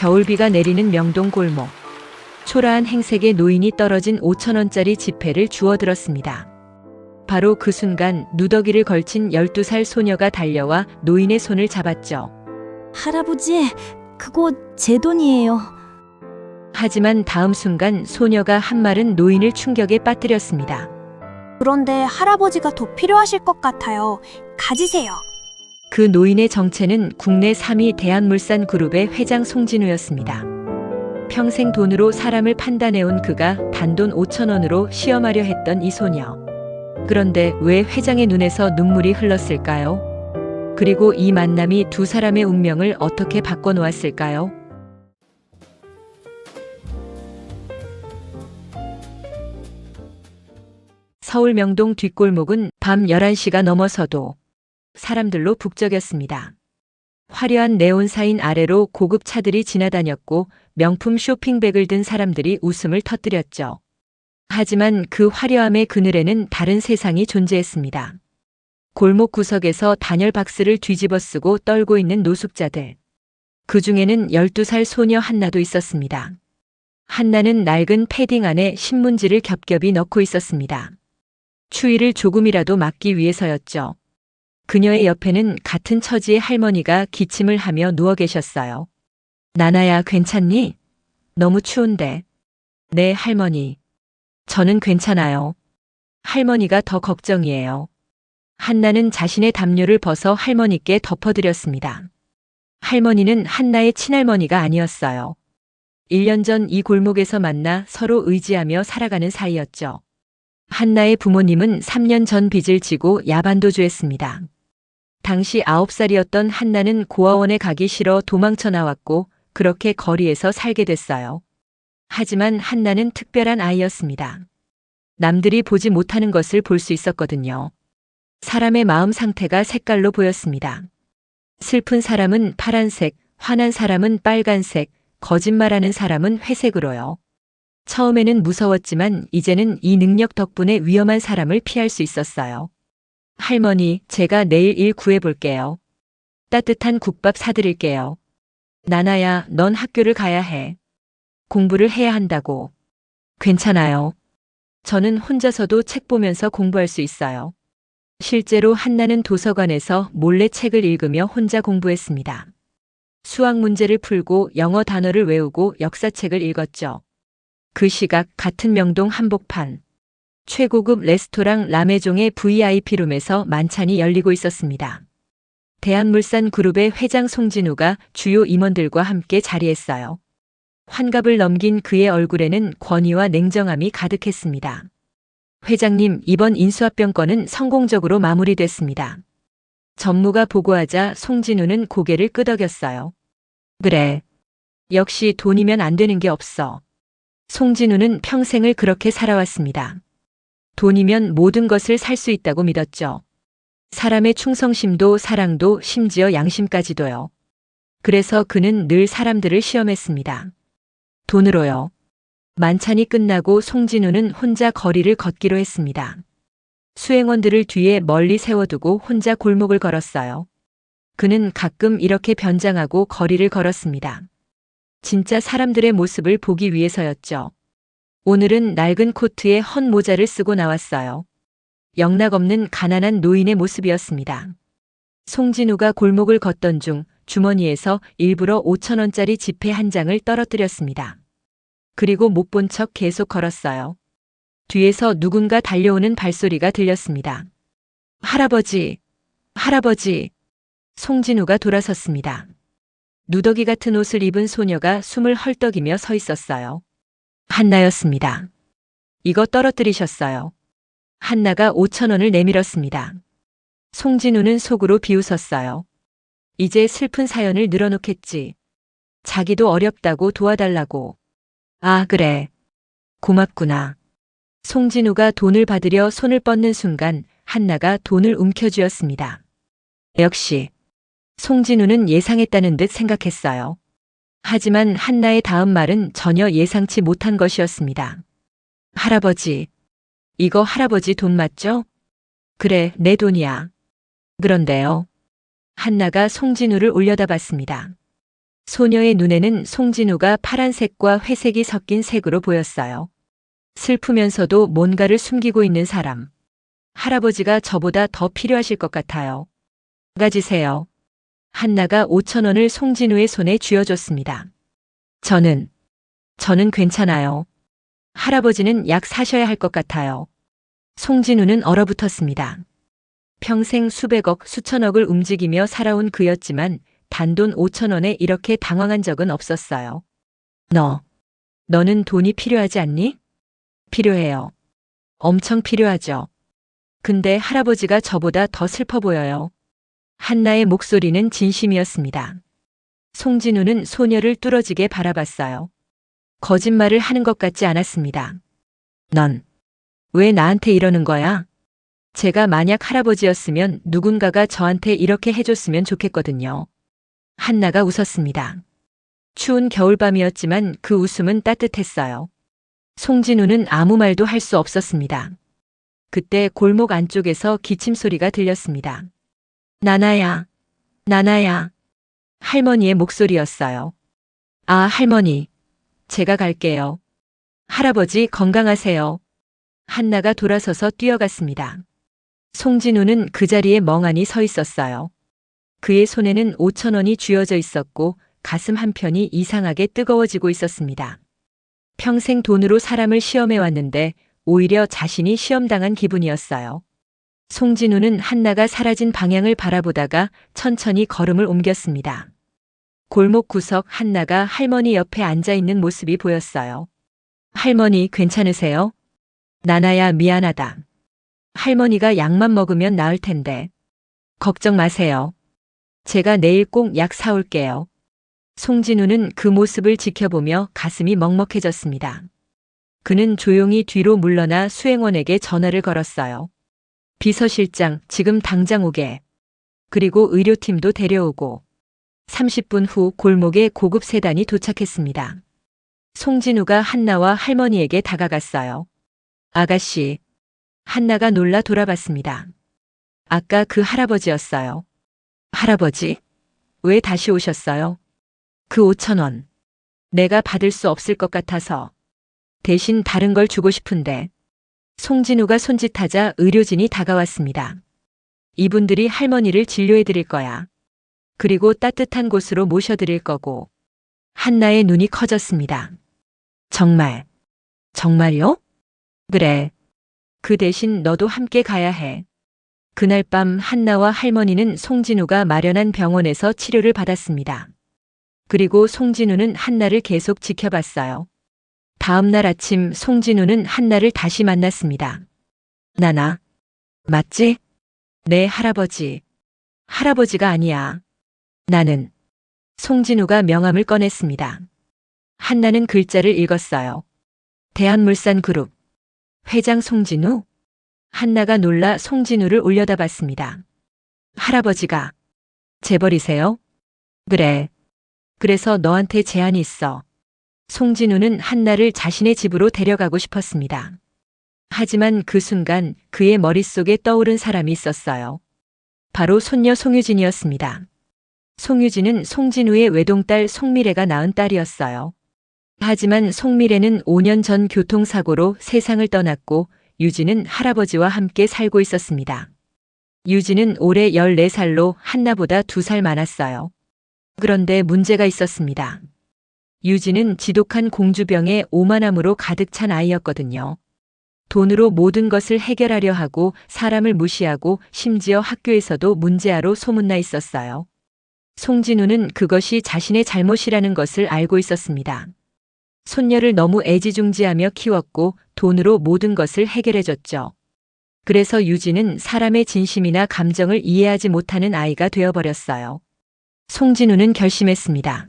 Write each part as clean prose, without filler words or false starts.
겨울비가 내리는 명동 골목. 초라한 행색에 노인이 떨어진 5,000원짜리 지폐를 주워들었습니다. 바로 그 순간 누더기를 걸친 12살 소녀가 달려와 노인의 손을 잡았죠. 할아버지, 그거 제 돈이에요. 하지만 다음 순간 소녀가 한 말은 노인을 충격에 빠뜨렸습니다. 그런데 할아버지가 더 필요하실 것 같아요. 가지세요. 그 노인의 정체는 국내 3위 대한물산 그룹의 회장 송진우였습니다. 평생 돈으로 사람을 판단해온 그가 단돈 5,000원으로 시험하려 했던 이 소녀. 그런데 왜 회장의 눈에서 눈물이 흘렀을까요? 그리고 이 만남이 두 사람의 운명을 어떻게 바꿔놓았을까요? 서울 명동 뒷골목은 밤 11시가 넘어서도 사람들로 북적였습니다. 화려한 네온사인 아래로 고급 차들이 지나다녔고 명품 쇼핑백을 든 사람들이 웃음을 터뜨렸죠. 하지만 그 화려함의 그늘에는 다른 세상이 존재했습니다. 골목 구석에서 단열 박스를 뒤집어 쓰고 떨고 있는 노숙자들. 그 중에는 12살 소녀 한나도 있었습니다. 한나는 낡은 패딩 안에 신문지를 겹겹이 넣고 있었습니다. 추위를 조금이라도 막기 위해서였죠. 그녀의 옆에는 같은 처지의 할머니가 기침을 하며 누워 계셨어요. 나나야, 괜찮니? 너무 추운데. 네, 할머니. 저는 괜찮아요. 할머니가 더 걱정이에요. 한나는 자신의 담요를 벗어 할머니께 덮어드렸습니다. 할머니는 한나의 친할머니가 아니었어요. 1년 전 이 골목에서 만나 서로 의지하며 살아가는 사이였죠. 한나의 부모님은 3년 전 빚을 지고 야반도주했습니다. 당시 9살이었던 한나는 고아원에 가기 싫어 도망쳐 나왔고 그렇게 거리에서 살게 됐어요. 하지만 한나는 특별한 아이였습니다. 남들이 보지 못하는 것을 볼 수 있었거든요. 사람의 마음 상태가 색깔로 보였습니다. 슬픈 사람은 파란색, 화난 사람은 빨간색, 거짓말하는 사람은 회색으로요. 처음에는 무서웠지만 이제는 이 능력 덕분에 위험한 사람을 피할 수 있었어요. 할머니, 제가 내일 일 구해볼게요. 따뜻한 국밥 사드릴게요. 나나야, 넌 학교를 가야 해. 공부를 해야 한다고. 괜찮아요. 저는 혼자서도 책 보면서 공부할 수 있어요. 실제로 한나는 도서관에서 몰래 책을 읽으며 혼자 공부했습니다. 수학 문제를 풀고 영어 단어를 외우고 역사책을 읽었죠. 그 시각 같은 명동 한복판. 최고급 레스토랑 라메종의 VIP룸에서 만찬이 열리고 있었습니다. 대한물산 그룹의 회장 송진우가 주요 임원들과 함께 자리했어요. 환갑을 넘긴 그의 얼굴에는 권위와 냉정함이 가득했습니다. 회장님, 이번 인수합병 건은 성공적으로 마무리됐습니다. 전무가 보고하자 송진우는 고개를 끄덕였어요. 그래. 역시 돈이면 안 되는 게 없어. 송진우는 평생을 그렇게 살아왔습니다. 돈이면 모든 것을 살 수 있다고 믿었죠. 사람의 충성심도 사랑도 심지어 양심까지도요. 그래서 그는 늘 사람들을 시험했습니다. 돈으로요. 만찬이 끝나고 송진우는 혼자 거리를 걷기로 했습니다. 수행원들을 뒤에 멀리 세워두고 혼자 골목을 걸었어요. 그는 가끔 이렇게 변장하고 거리를 걸었습니다. 진짜 사람들의 모습을 보기 위해서였죠. 오늘은 낡은 코트에 헌 모자를 쓰고 나왔어요. 영락없는 가난한 노인의 모습이었습니다. 송진우가 골목을 걷던 중 주머니에서 일부러 5,000원짜리 지폐 한 장을 떨어뜨렸습니다. 그리고 못 본 척 계속 걸었어요. 뒤에서 누군가 달려오는 발소리가 들렸습니다. 할아버지, 할아버지. 송진우가 돌아섰습니다. 누더기 같은 옷을 입은 소녀가 숨을 헐떡이며 서 있었어요. 한나였습니다. 이거 떨어뜨리셨어요. 한나가 5,000원을 내밀었습니다. 송진우는 속으로 비웃었어요. 이제 슬픈 사연을 늘어놓겠지. 자기도 어렵다고 도와달라고. 아, 그래. 고맙구나. 송진우가 돈을 받으려 손을 뻗는 순간 한나가 돈을 움켜쥐었습니다. 역시 송진우는 예상했다는 듯 생각했어요. 하지만 한나의 다음 말은 전혀 예상치 못한 것이었습니다. 할아버지, 이거 할아버지 돈 맞죠? 그래, 내 돈이야. 그런데요. 한나가 송진우를 올려다봤습니다. 소녀의 눈에는 송진우가 파란색과 회색이 섞인 색으로 보였어요. 슬프면서도 뭔가를 숨기고 있는 사람. 할아버지가 저보다 더 필요하실 것 같아요. 가지세요. 한나가 5,000원을 송진우의 손에 쥐어줬습니다. 저는 괜찮아요. 할아버지는 약 사셔야 할 것 같아요. 송진우는 얼어붙었습니다. 평생 수백억, 수천억을 움직이며 살아온 그였지만 단돈 5,000원에 이렇게 당황한 적은 없었어요. 너는 돈이 필요하지 않니? 필요해요. 엄청 필요하죠. 근데 할아버지가 저보다 더 슬퍼 보여요. 한나의 목소리는 진심이었습니다. 송진우는 소녀를 뚫어지게 바라봤어요. 거짓말을 하는 것 같지 않았습니다. 넌 왜 나한테 이러는 거야? 제가 만약 할아버지였으면 누군가가 저한테 이렇게 해줬으면 좋겠거든요. 한나가 웃었습니다. 추운 겨울밤이었지만 그 웃음은 따뜻했어요. 송진우는 아무 말도 할 수 없었습니다. 그때 골목 안쪽에서 기침 소리가 들렸습니다. 나나야, 나나야. 할머니의 목소리였어요. 아, 할머니. 제가 갈게요. 할아버지 건강하세요. 한나가 돌아서서 뛰어갔습니다. 송진우는 그 자리에 멍하니 서 있었어요. 그의 손에는 5,000원이 쥐어져 있었고 가슴 한편이 이상하게 뜨거워지고 있었습니다. 평생 돈으로 사람을 시험해 왔는데 오히려 자신이 시험당한 기분이었어요. 송진우는 한나가 사라진 방향을 바라보다가 천천히 걸음을 옮겼습니다. 골목 구석 한나가 할머니 옆에 앉아 있는 모습이 보였어요. 할머니 괜찮으세요? 나나야 미안하다. 할머니가 약만 먹으면 나을 텐데. 걱정 마세요. 제가 내일 꼭 약 사올게요. 송진우는 그 모습을 지켜보며 가슴이 먹먹해졌습니다. 그는 조용히 뒤로 물러나 수행원에게 전화를 걸었어요. 비서실장, 지금 당장 오게. 그리고 의료팀도 데려오고. 30분 후 골목에 고급 세단이 도착했습니다. 송진우가 한나와 할머니에게 다가갔어요. 아가씨. 한나가 놀라 돌아봤습니다. 아까 그 할아버지였어요. 할아버지? 왜 다시 오셨어요? 그 5,000원. 내가 받을 수 없을 것 같아서. 대신 다른 걸 주고 싶은데. 송진우가 손짓하자 의료진이 다가왔습니다. 이분들이 할머니를 진료해 드릴 거야. 그리고 따뜻한 곳으로 모셔드릴 거고. 한나의 눈이 커졌습니다. 정말요? 그래. 그 대신 너도 함께 가야 해. 그날 밤 한나와 할머니는 송진우가 마련한 병원에서 치료를 받았습니다. 그리고 송진우는 한나를 계속 지켜봤어요. 다음 날 아침 송진우는 한나를 다시 만났습니다. 나나. 맞지? 네, 할아버지. 할아버지가 아니야. 나는. 송진우가 명함을 꺼냈습니다. 한나는 글자를 읽었어요. 대한물산그룹. 회장 송진우? 한나가 놀라 송진우를 올려다봤습니다. 할아버지가. 재벌이세요? 그래. 그래서 너한테 제안이 있어. 송진우는 한나를 자신의 집으로 데려가고 싶었습니다. 하지만 그 순간 그의 머릿속에 떠오른 사람이 있었어요. 바로 손녀 송유진이었습니다. 송유진은 송진우의 외동딸 송미래가 낳은 딸이었어요. 하지만 송미래는 5년 전 교통사고로 세상을 떠났고 유진은 할아버지와 함께 살고 있었습니다. 유진은 올해 14살로 한나보다 2살 많았어요. 그런데 문제가 있었습니다. 유진은 지독한 공주병에 오만함으로 가득 찬 아이였거든요. 돈으로 모든 것을 해결하려 하고 사람을 무시하고 심지어 학교에서도 문제아로 소문나 있었어요. 송진우는 그것이 자신의 잘못이라는 것을 알고 있었습니다. 손녀를 너무 애지중지하며 키웠고 돈으로 모든 것을 해결해줬죠. 그래서 유진은 사람의 진심이나 감정을 이해하지 못하는 아이가 되어버렸어요. 송진우는 결심했습니다.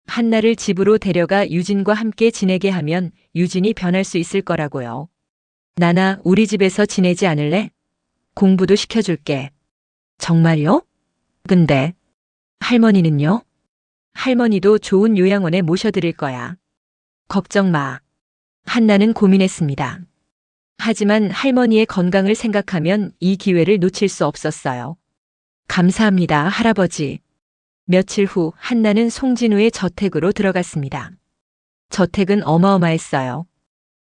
한나를 집으로 데려가 유진과 함께 지내게 하면 유진이 변할 수 있을 거라고요. 나나 우리 집에서 지내지 않을래? 공부도 시켜줄게. 정말요? 근데 할머니는요? 할머니도 좋은 요양원에 모셔드릴 거야. 걱정 마. 한나는 고민했습니다. 하지만 할머니의 건강을 생각하면 이 기회를 놓칠 수 없었어요. 감사합니다, 할아버지. 며칠 후 한나는 송진우의 저택으로 들어갔습니다. 저택은 어마어마했어요.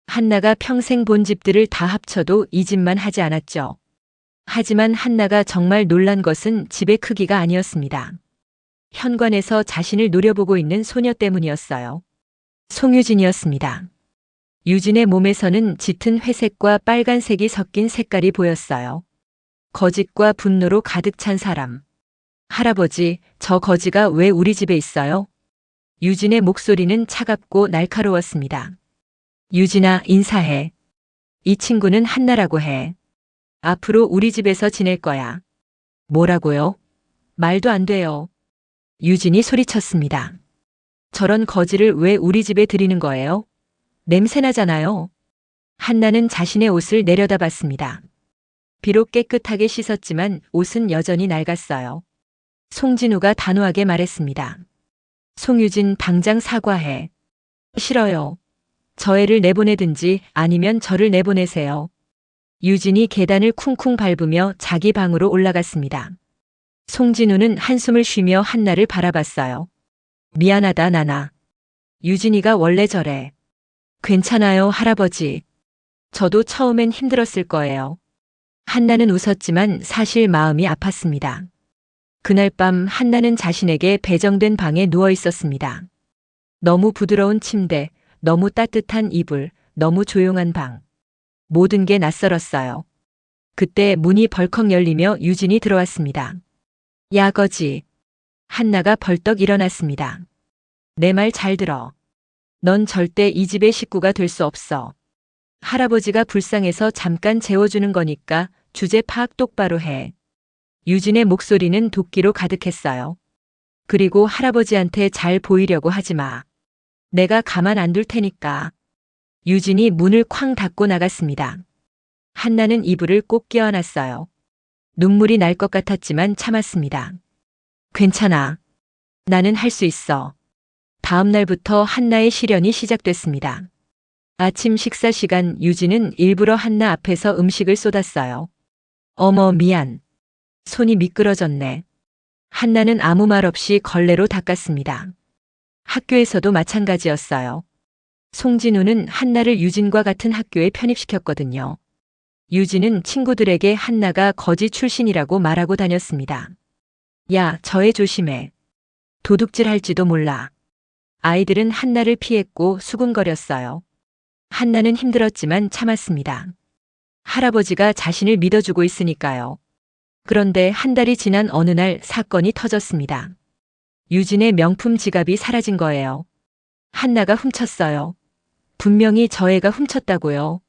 한나가 평생 본 집들을 다 합쳐도 이 집만 하지 않았죠. 하지만 한나가 정말 놀란 것은 집의 크기가 아니었습니다. 현관에서 자신을 노려보고 있는 소녀 때문이었어요. 송유진이었습니다. 유진의 몸에서는 짙은 회색과 빨간색이 섞인 색깔이 보였어요. 거짓과 분노로 가득 찬 사람. 할아버지, 저 거지가 왜 우리 집에 있어요? 유진의 목소리는 차갑고 날카로웠습니다. 유진아, 인사해. 이 친구는 한나라고 해. 앞으로 우리 집에서 지낼 거야. 뭐라고요? 말도 안 돼요. 유진이 소리쳤습니다. 저런 거지를 왜 우리 집에 들이는 거예요? 냄새나잖아요. 한나는 자신의 옷을 내려다봤습니다. 비록 깨끗하게 씻었지만 옷은 여전히 낡았어요. 송진우가 단호하게 말했습니다. 송유진, 당장 사과해. 싫어요. 저 애를 내보내든지 아니면 저를 내보내세요. 유진이 계단을 쿵쿵 밟으며 자기 방으로 올라갔습니다. 송진우는 한숨을 쉬며 한나를 바라봤어요. 미안하다, 나나. 유진이가 원래 저래. 괜찮아요, 할아버지. 저도 처음엔 힘들었을 거예요. 한나는 웃었지만 사실 마음이 아팠습니다. 그날 밤 한나는 자신에게 배정된 방에 누워 있었습니다. 너무 부드러운 침대, 너무 따뜻한 이불, 너무 조용한 방. 모든 게 낯설었어요. 그때 문이 벌컥 열리며 유진이 들어왔습니다. 야, 거지. 한나가 벌떡 일어났습니다. 내 말 잘 들어. 넌 절대 이 집의 식구가 될 수 없어. 할아버지가 불쌍해서 잠깐 재워주는 거니까 주제 파악 똑바로 해. 유진의 목소리는 도끼로 가득했어요. 그리고 할아버지한테 잘 보이려고 하지 마. 내가 가만 안 둘 테니까. 유진이 문을 쾅 닫고 나갔습니다. 한나는 이불을 꼭 껴안았어요. 눈물이 날 것 같았지만 참았습니다. 괜찮아. 나는 할 수 있어. 다음 날부터 한나의 시련이 시작됐습니다. 아침 식사 시간 유진은 일부러 한나 앞에서 음식을 쏟았어요. 어머, 미안. 손이 미끄러졌네. 한나는 아무 말 없이 걸레로 닦았습니다. 학교에서도 마찬가지였어요. 송진우는 한나를 유진과 같은 학교에 편입시켰거든요. 유진은 친구들에게 한나가 거지 출신이라고 말하고 다녔습니다. 야, 저 애 조심해. 도둑질 할지도 몰라. 아이들은 한나를 피했고 수군거렸어요. 한나는 힘들었지만 참았습니다. 할아버지가 자신을 믿어주고 있으니까요. 그런데 한 달이 지난 어느 날 사건이 터졌습니다. 유진의 명품 지갑이 사라진 거예요. 한나가 훔쳤어요. 분명히 저 애가 훔쳤다고요.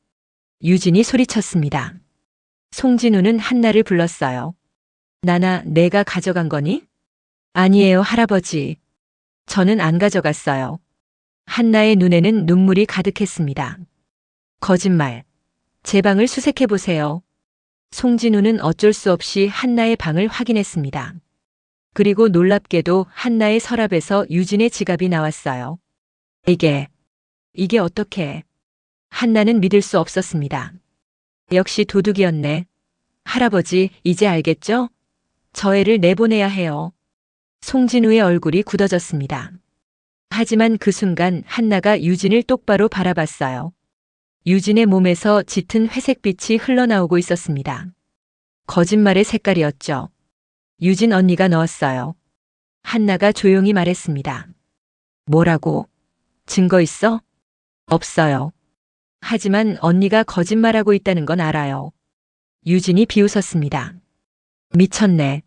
유진이 소리쳤습니다. 송진우는 한나를 불렀어요. 나나, 내가 가져간 거니? 아니에요, 할아버지. 저는 안 가져갔어요. 한나의 눈에는 눈물이 가득했습니다. 거짓말. 제 방을 수색해보세요. 송진우는 어쩔 수 없이 한나의 방을 확인했습니다. 그리고 놀랍게도 한나의 서랍에서 유진의 지갑이 나왔어요. 이게 어떻게? 한나는 믿을 수 없었습니다. 역시 도둑이었네. 할아버지, 이제 알겠죠? 저 애를 내보내야 해요. 송진우의 얼굴이 굳어졌습니다. 하지만 그 순간 한나가 유진을 똑바로 바라봤어요. 유진의 몸에서 짙은 회색빛이 흘러나오고 있었습니다. 거짓말의 색깔이었죠. 유진 언니가 넣었어요. 한나가 조용히 말했습니다. 뭐라고? 증거 있어? 없어요. 하지만 언니가 거짓말하고 있다는 건 알아요. 유진이 비웃었습니다. 미쳤네.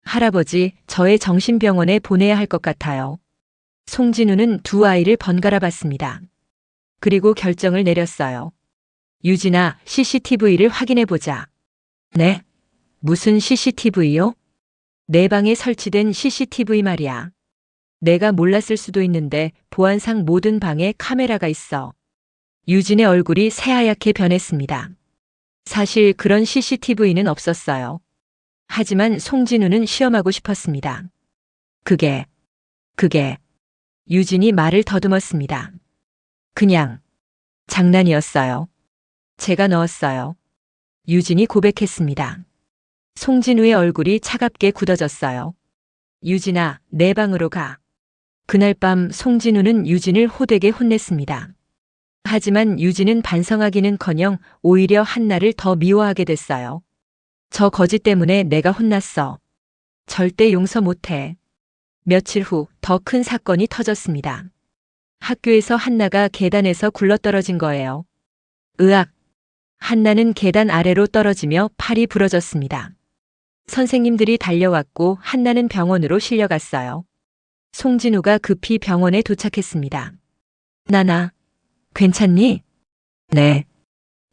할아버지, 저의 정신병원에 보내야 할 것 같아요. 송진우는 두 아이를 번갈아 봤습니다. 그리고 결정을 내렸어요. 유진아, CCTV를 확인해 보자. 네? 무슨 CCTV요? 내 방에 설치된 CCTV 말이야. 내가 몰랐을 수도 있는데 보안상 모든 방에 카메라가 있어. 유진의 얼굴이 새하얗게 변했습니다. 사실 그런 CCTV는 없었어요. 하지만 송진우는 시험하고 싶었습니다. 그게. 유진이 말을 더듬었습니다. 그냥 장난이었어요. 제가 넣었어요. 유진이 고백했습니다. 송진우의 얼굴이 차갑게 굳어졌어요. 유진아, 내 방으로 가. 그날 밤 송진우는 유진을 호되게 혼냈습니다. 하지만 유진은 반성하기는커녕 오히려 한나를 더 미워하게 됐어요. 저 거지 때문에 내가 혼났어. 절대 용서 못해. 며칠 후 더 큰 사건이 터졌습니다. 학교에서 한나가 계단에서 굴러떨어진 거예요. 으악! 한나는 계단 아래로 떨어지며 팔이 부러졌습니다. 선생님들이 달려왔고 한나는 병원으로 실려갔어요. 송진우가 급히 병원에 도착했습니다. 나나, 괜찮니? 네.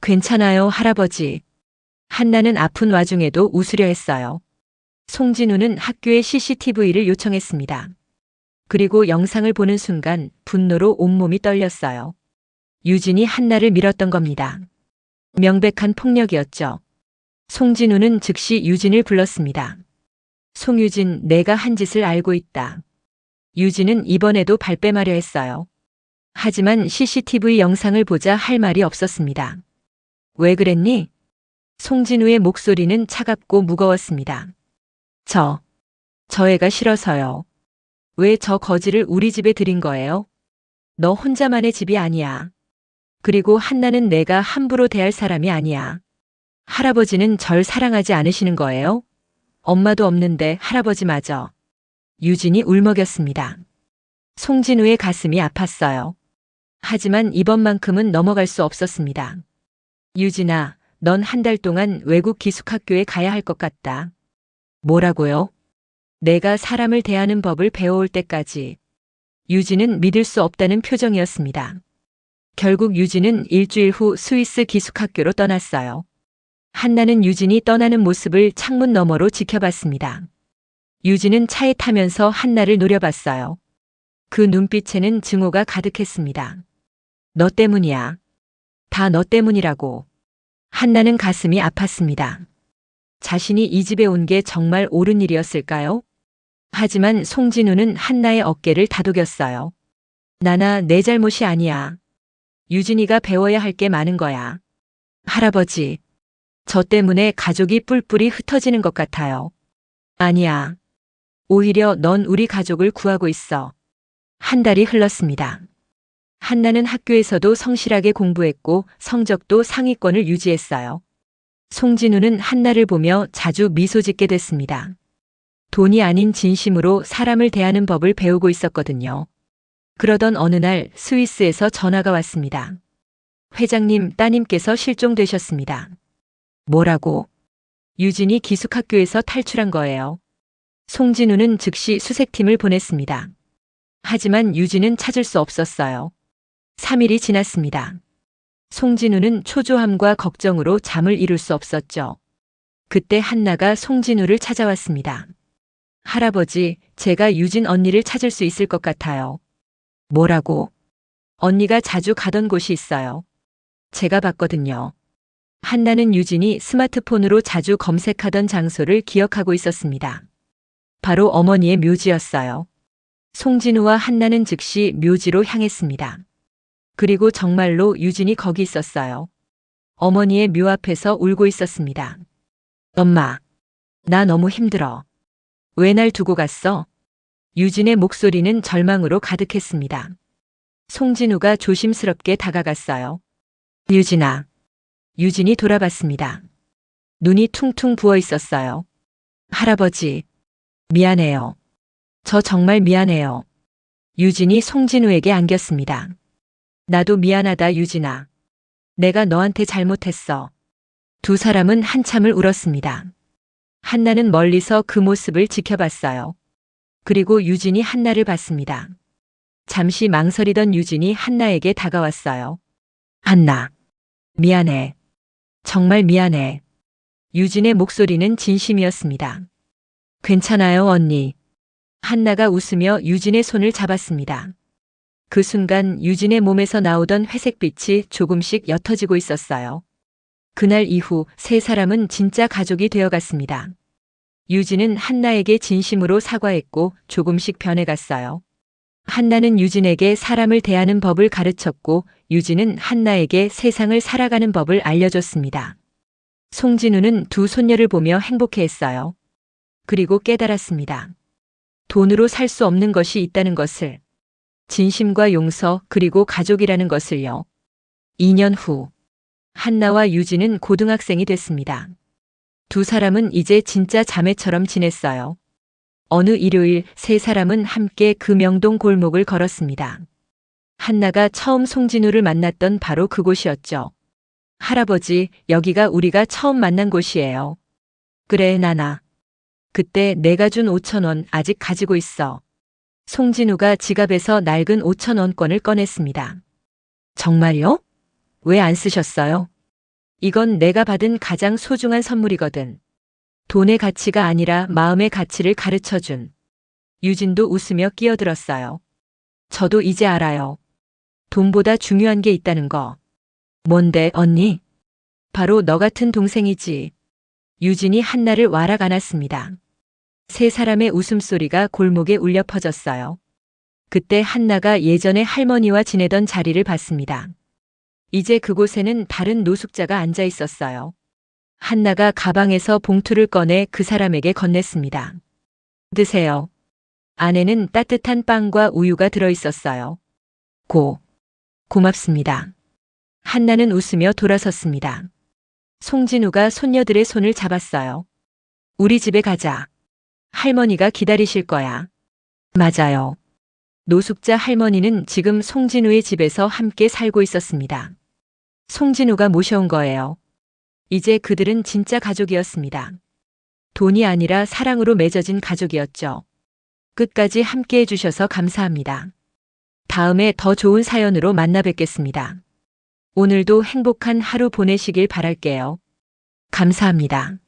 괜찮아요, 할아버지. 한나는 아픈 와중에도 웃으려 했어요. 송진우는 학교에 CCTV를 요청했습니다. 그리고 영상을 보는 순간 분노로 온몸이 떨렸어요. 유진이 한나를 밀었던 겁니다. 명백한 폭력이었죠. 송진우는 즉시 유진을 불렀습니다. 송유진, 내가 한 짓을 알고 있다. 유진은 이번에도 발뺌하려 했어요. 하지만 CCTV 영상을 보자 할 말이 없었습니다. 왜 그랬니? 송진우의 목소리는 차갑고 무거웠습니다. 저 애가 싫어서요. 왜 저 거지를 우리 집에 들인 거예요? 너 혼자만의 집이 아니야. 그리고 한나는 내가 함부로 대할 사람이 아니야. 할아버지는 절 사랑하지 않으시는 거예요? 엄마도 없는데 할아버지마저. 유진이 울먹였습니다. 송진우의 가슴이 아팠어요. 하지만 이번만큼은 넘어갈 수 없었습니다. 유진아, 넌 한 달 동안 외국 기숙학교에 가야 할 것 같다. 뭐라고요? 내가 사람을 대하는 법을 배워올 때까지. 유진은 믿을 수 없다는 표정이었습니다. 결국 유진은 일주일 후 스위스 기숙학교로 떠났어요. 한나는 유진이 떠나는 모습을 창문 너머로 지켜봤습니다. 유진은 차에 타면서 한나를 노려봤어요. 그 눈빛에는 증오가 가득했습니다. 너 때문이야. 다 너 때문이라고. 한나는 가슴이 아팠습니다. 자신이 이 집에 온 게 정말 옳은 일이었을까요? 하지만 송진우는 한나의 어깨를 다독였어요. 나나, 내 잘못이 아니야. 유진이가 배워야 할 게 많은 거야. 할아버지, 저 때문에 가족이 뿔뿔이 흩어지는 것 같아요. 아니야. 오히려 넌 우리 가족을 구하고 있어. 한 달이 흘렀습니다. 한나는 학교에서도 성실하게 공부했고 성적도 상위권을 유지했어요. 송진우는 한나를 보며 자주 미소 짓게 됐습니다. 돈이 아닌 진심으로 사람을 대하는 법을 배우고 있었거든요. 그러던 어느 날 스위스에서 전화가 왔습니다. 회장님, 따님께서 실종되셨습니다. 뭐라고? 유진이 기숙학교에서 탈출한 거예요. 송진우는 즉시 수색팀을 보냈습니다. 하지만 유진은 찾을 수 없었어요. 3일이 지났습니다. 송진우는 초조함과 걱정으로 잠을 이룰 수 없었죠. 그때 한나가 송진우를 찾아왔습니다. 할아버지, 제가 유진 언니를 찾을 수 있을 것 같아요. 뭐라고? 언니가 자주 가던 곳이 있어요. 제가 봤거든요. 한나는 유진이 스마트폰으로 자주 검색하던 장소를 기억하고 있었습니다. 바로 어머니의 묘지였어요. 송진우와 한나는 즉시 묘지로 향했습니다. 그리고 정말로 유진이 거기 있었어요. 어머니의 묘 앞에서 울고 있었습니다. 엄마, 나 너무 힘들어. 왜 날 두고 갔어? 유진의 목소리는 절망으로 가득했습니다. 송진우가 조심스럽게 다가갔어요. 유진아. 유진이 돌아봤습니다. 눈이 퉁퉁 부어 있었어요. 할아버지, 미안해요. 저 정말 미안해요. 유진이 송진우에게 안겼습니다. 나도 미안하다, 유진아. 내가 너한테 잘못했어. 두 사람은 한참을 울었습니다. 한나는 멀리서 그 모습을 지켜봤어요. 그리고 유진이 한나를 봤습니다. 잠시 망설이던 유진이 한나에게 다가왔어요. 한나, 미안해. 정말 미안해. 유진의 목소리는 진심이었습니다. 괜찮아요, 언니. 한나가 웃으며 유진의 손을 잡았습니다. 그 순간 유진의 몸에서 나오던 회색빛이 조금씩 옅어지고 있었어요. 그날 이후 세 사람은 진짜 가족이 되어갔습니다. 유진은 한나에게 진심으로 사과했고 조금씩 변해갔어요. 한나는 유진에게 사람을 대하는 법을 가르쳤고 유진은 한나에게 세상을 살아가는 법을 알려줬습니다. 송진우는 두 손녀를 보며 행복해했어요. 그리고 깨달았습니다. 돈으로 살 수 없는 것이 있다는 것을. 진심과 용서 그리고 가족이라는 것을요. 2년 후 한나와 유진은 고등학생이 됐습니다. 두 사람은 이제 진짜 자매처럼 지냈어요. 어느 일요일 세 사람은 함께 그 명동 골목을 걸었습니다. 한나가 처음 송진우를 만났던 바로 그곳이었죠. 할아버지, 여기가 우리가 처음 만난 곳이에요. 그래, 나나. 그때 내가 준 5,000원 아직 가지고 있어. 송진우가 지갑에서 낡은 5,000원권을 꺼냈습니다. 정말요? 왜 안 쓰셨어요? 이건 내가 받은 가장 소중한 선물이거든. 돈의 가치가 아니라 마음의 가치를 가르쳐준. 유진도 웃으며 끼어들었어요. 저도 이제 알아요. 돈보다 중요한 게 있다는 거. 뭔데, 언니? 바로 너 같은 동생이지. 유진이 한나를 와락 안았습니다. 세 사람의 웃음소리가 골목에 울려 퍼졌어요. 그때 한나가 예전에 할머니와 지내던 자리를 봤습니다. 이제 그곳에는 다른 노숙자가 앉아 있었어요. 한나가 가방에서 봉투를 꺼내 그 사람에게 건넸습니다. 드세요. 안에는 따뜻한 빵과 우유가 들어 있었어요. 고맙습니다. 한나는 웃으며 돌아섰습니다. 송진우가 손녀들의 손을 잡았어요. 우리 집에 가자. 할머니가 기다리실 거야. 맞아요. 노숙자 할머니는 지금 송진우의 집에서 함께 살고 있었습니다. 송진우가 모셔온 거예요. 이제 그들은 진짜 가족이었습니다. 돈이 아니라 사랑으로 맺어진 가족이었죠. 끝까지 함께 해주셔서 감사합니다. 다음에 더 좋은 사연으로 만나 뵙겠습니다. 오늘도 행복한 하루 보내시길 바랄게요. 감사합니다.